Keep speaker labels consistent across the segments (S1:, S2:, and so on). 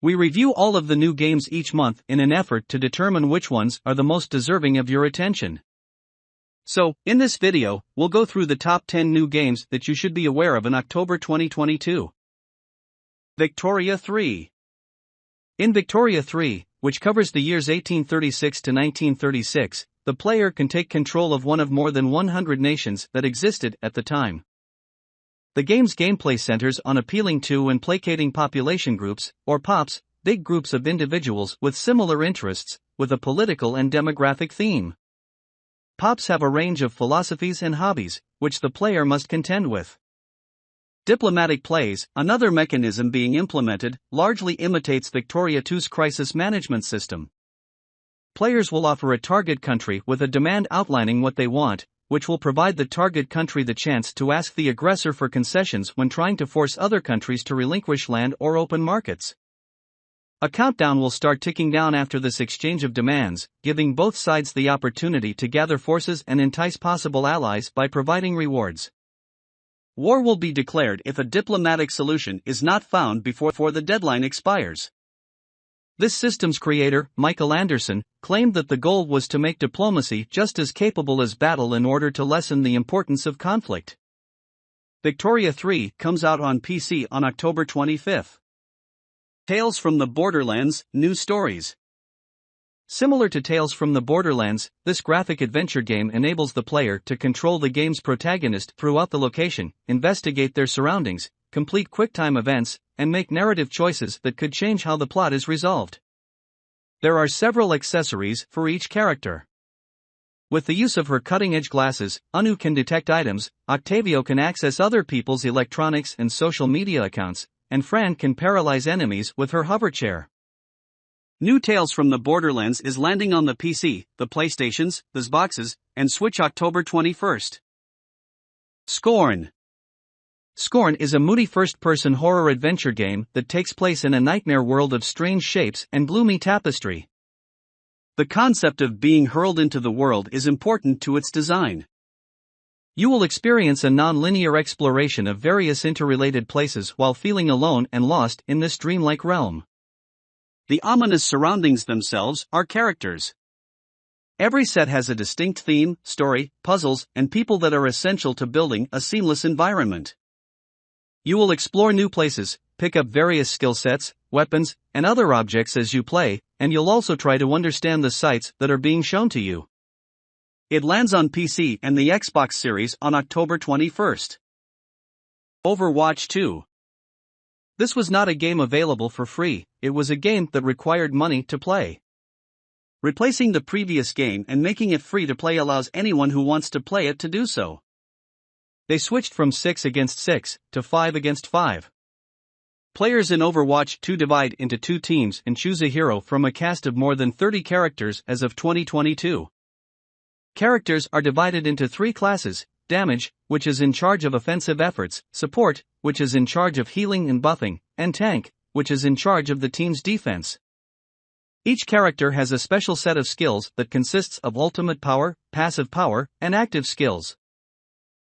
S1: We review all of the new games each month in an effort to determine which ones are the most deserving of your attention. So, in this video, we'll go through the top 10 new games that you should be aware of in October 2022. Victoria 3. In Victoria 3, which covers the years 1836 to 1936, the player can take control of one of more than 100 nations that existed at the time. The game's gameplay centers on appealing to and placating population groups, or POPs, big groups of individuals with similar interests, with a political and demographic theme. POPs have a range of philosophies and hobbies, which the player must contend with. Diplomatic plays, another mechanism being implemented, largely imitates Victoria 2's crisis management system. Players will offer a target country with a demand outlining what they want, which will provide the target country the chance to ask the aggressor for concessions when trying to force other countries to relinquish land or open markets. A countdown will start ticking down after this exchange of demands, giving both sides the opportunity to gather forces and entice possible allies by providing rewards. War will be declared if a diplomatic solution is not found before the deadline expires. This system's creator, Michael Anderson, claimed that the goal was to make diplomacy just as capable as battle in order to lessen the importance of conflict. Victoria 3 comes out on PC on October 25. Tales from the Borderlands, New Stories. Similar to Tales from the Borderlands, this graphic adventure game enables the player to control the game's protagonist throughout the location, investigate their surroundings, complete QuickTime events, and make narrative choices that could change how the plot is resolved. There are several accessories for each character. With the use of her cutting-edge glasses, Anu can detect items, Octavio can access other people's electronics and social media accounts, and Fran can paralyze enemies with her hoverchair. New Tales from the Borderlands is landing on the PC, the PlayStations, the Xboxes, and Switch October 21st. Scorn. Scorn is a moody first-person horror adventure game that takes place in a nightmare world of strange shapes and gloomy tapestry. The concept of being hurled into the world is important to its design. You will experience a non-linear exploration of various interrelated places while feeling alone and lost in this dreamlike realm. The ominous surroundings themselves are characters. Every set has a distinct theme, story, puzzles, and people that are essential to building a seamless environment. You will explore new places, pick up various skill sets, weapons, and other objects as you play, and you'll also try to understand the sights that are being shown to you. It lands on PC and the Xbox Series on October 21st. Overwatch 2. This was not a game available for free, it was a game that required money to play. Replacing the previous game and making it free to play allows anyone who wants to play it to do so. They switched from 6 against 6 to 5 against 5. Players in Overwatch 2 divide into two teams and choose a hero from a cast of more than 30 characters as of 2022. Characters are divided into three classes: Damage, which is in charge of offensive efforts, Support, which is in charge of healing and buffing, and Tank, which is in charge of the team's defense. Each character has a special set of skills that consists of ultimate power, passive power, and active skills.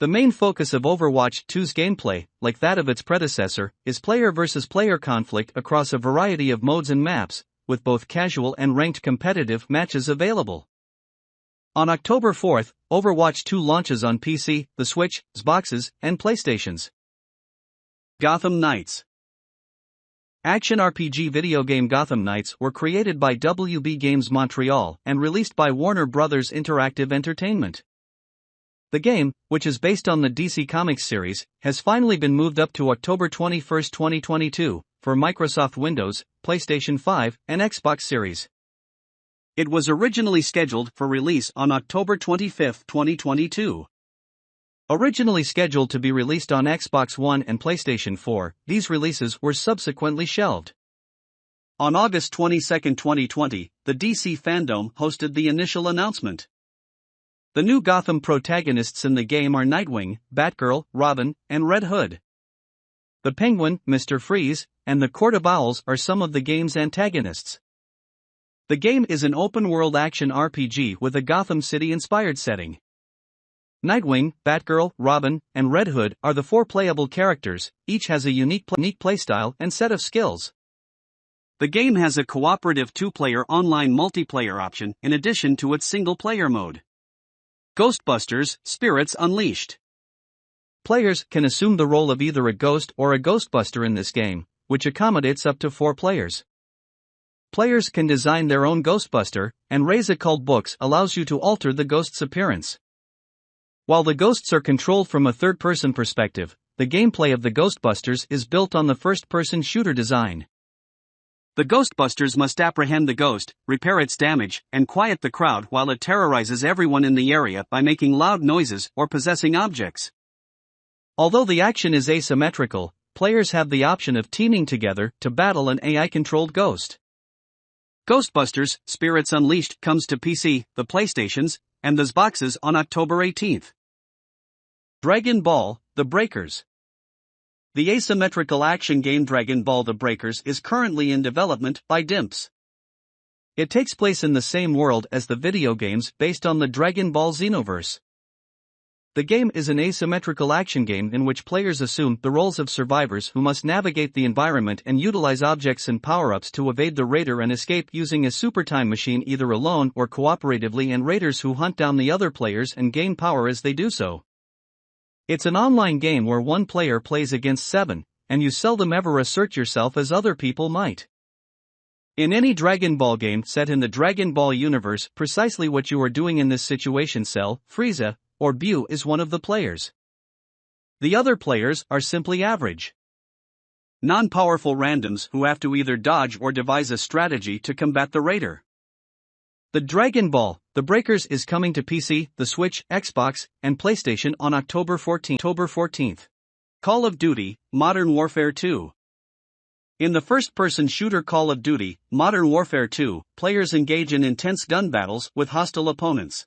S1: The main focus of Overwatch 2's gameplay, like that of its predecessor, is player versus player conflict across a variety of modes and maps, with both casual and ranked competitive matches available. On October 4th, Overwatch 2 launches on PC, the Switch, Xboxes, and PlayStations. Gotham Knights. Action RPG video game Gotham Knights were created by WB Games Montreal and released by Warner Bros. Interactive Entertainment. The game, which is based on the DC Comics series, has finally been moved up to October 21, 2022, for Microsoft Windows, PlayStation 5, and Xbox Series. It was originally scheduled for release on October 25, 2022. Originally scheduled to be released on Xbox One and PlayStation 4, these releases were subsequently shelved. On August 22, 2020, the DC fandom hosted the initial announcement. The new Gotham protagonists in the game are Nightwing, Batgirl, Robin, and Red Hood. The Penguin, Mr. Freeze, and the Court of Owls are some of the game's antagonists. The game is an open-world action RPG with a Gotham City-inspired setting. Nightwing, Batgirl, Robin, and Red Hood are the four playable characters, each has a unique playstyle and set of skills.
S2: The game has a cooperative two-player online multiplayer option in addition to its single-player mode. Ghostbusters: Spirits Unleashed.
S1: Players can assume the role of either a ghost or a ghostbuster in this game, which accommodates up to 4 players. Players can design their own Ghostbuster, and Raise a Cult Books allows you to alter the ghost's appearance. While the ghosts are controlled from a third-person perspective, the gameplay of the Ghostbusters is built on the first-person shooter design.
S2: The Ghostbusters must apprehend the ghost, repair its damage, and quiet the crowd while it terrorizes everyone in the area by making loud noises or possessing objects.
S1: Although the action is asymmetrical, players have the option of teaming together to battle an AI-controlled ghost.
S2: Ghostbusters: Spirits Unleashed comes to PC, the PlayStations, and the Xboxes on October 18th.
S1: Dragon Ball: The Breakers.
S2: The asymmetrical action game Dragon Ball: The Breakers is currently in development by Dimps.
S1: It takes place in the same world as the video games based on the Dragon Ball Xenoverse. The game is an asymmetrical action game in which players assume the roles of survivors who must navigate the environment and utilize objects and power-ups to evade the raider and escape using a super time machine either alone or cooperatively, and raiders who hunt down the other players and gain power as they do so. It's an online game where one player plays against 7, and you seldom ever assert yourself as other people might. In any Dragon Ball game set in the Dragon Ball universe, precisely what you are doing in this situation, Cell, Frieza, or Bu is one of the players. The other players are simply average,
S2: non-powerful randoms who have to either dodge or devise a strategy to combat the raider.
S1: The Dragon Ball: The Breakers is coming to PC, the Switch, Xbox, and PlayStation on October 14th.
S2: Call of Duty: Modern Warfare 2. In the first-person shooter Call of Duty: Modern Warfare 2, players engage in intense gun battles with hostile opponents.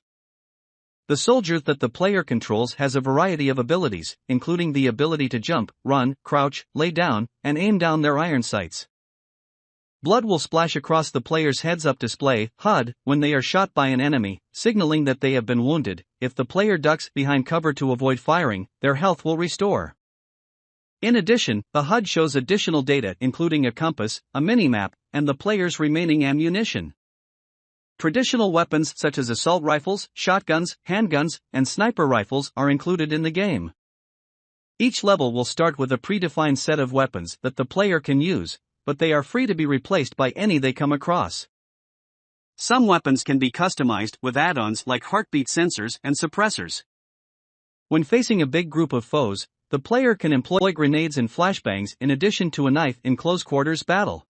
S1: The soldier that the player controls has a variety of abilities, including the ability to jump, run, crouch, lay down, and aim down their iron sights. Blood will splash across the player's heads-up display (HUD) when they are shot by an enemy, signaling that they have been wounded. If the player ducks behind cover to avoid firing, their health will restore. In addition, the HUD shows additional data including a compass, a minimap, and the player's remaining ammunition. Traditional weapons such as assault rifles, shotguns, handguns, and sniper rifles are included in the game. Each level will start with a predefined set of weapons that the player can use, but they are free to be replaced by any they come across.
S2: Some weapons can be customized with add-ons like heartbeat sensors and suppressors.
S1: When facing a big group of foes, the player can employ grenades and flashbangs in addition to a knife in close-quarters battle.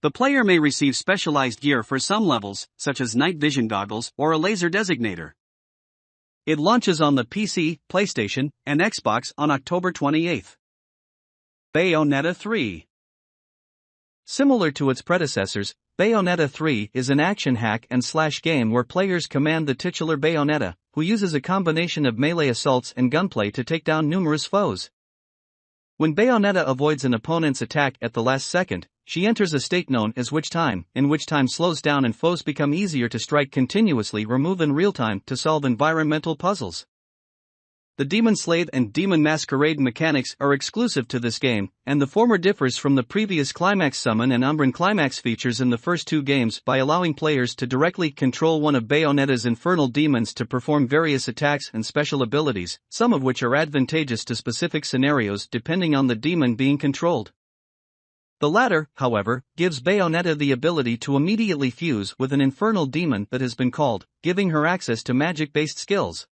S2: The player may receive specialized gear for some levels, such as night vision goggles or a laser designator.
S1: It launches on the PC, PlayStation, and Xbox on October 28th.
S2: Bayonetta 3.
S1: Similar to its predecessors, Bayonetta 3 is an action hack-and-slash game where players command the titular Bayonetta, who uses a combination of melee assaults and gunplay to take down numerous foes. When Bayonetta avoids an opponent's attack at the last second, she enters a state known as Witch Time, in which time slows down and foes become easier to strike continuously or move in real time to solve environmental puzzles. The Demon Slave and Demon Masquerade mechanics are exclusive to this game, and the former differs from the previous Climax Summon and Umbran Climax features in the first two games by allowing players to directly control one of Bayonetta's infernal demons to perform various attacks and special abilities, some of which are advantageous to specific scenarios depending on the demon being controlled. The latter, however, gives Bayonetta the ability to immediately fuse with an infernal demon that has been called, giving her access to magic-based skills.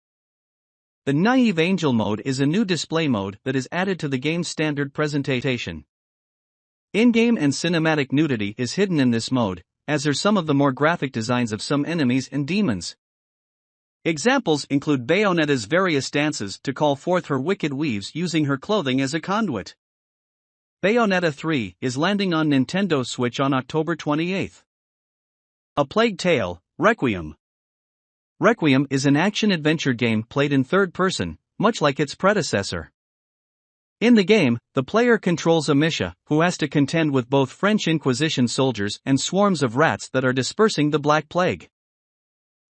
S1: The Naive Angel mode is a new display mode that is added to the game's standard presentation. In-game and cinematic nudity is hidden in this mode, as are some of the more graphic designs of some enemies and demons. Examples include Bayonetta's various dances to call forth her wicked weaves using her clothing as a conduit. Bayonetta 3 is landing on Nintendo Switch on October 28th.
S2: A Plague Tale: Requiem.
S1: Requiem is an action-adventure game played in third person, much like its predecessor. In the game, the player controls a Misha, who has to contend with both French Inquisition soldiers and swarms of rats that are dispersing the Black Plague.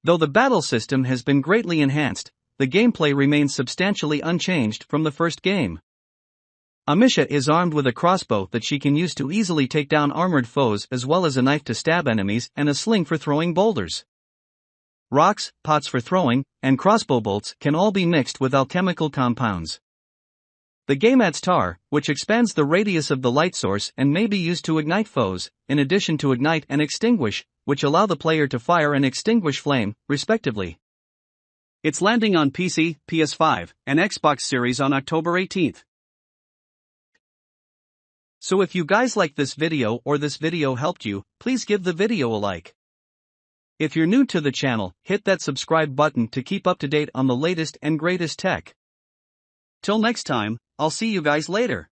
S1: Though the battle system has been greatly enhanced, the gameplay remains substantially unchanged from the first game. Amisha is armed with a crossbow that she can use to easily take down armored foes, as well as a knife to stab enemies and a sling for throwing boulders. Rocks, pots for throwing, and crossbow bolts can all be mixed with alchemical compounds. The game adds tar, which expands the radius of the light source and may be used to ignite foes, in addition to ignite and extinguish, which allow the player to fire and extinguish flame, respectively. It's landing on PC, PS5, and Xbox Series on October 18th. So if you guys like this video or this video helped you, please give the video a like. If you're new to the channel, hit that subscribe button to keep up to date on the latest and greatest tech. Till next time, I'll see you guys later.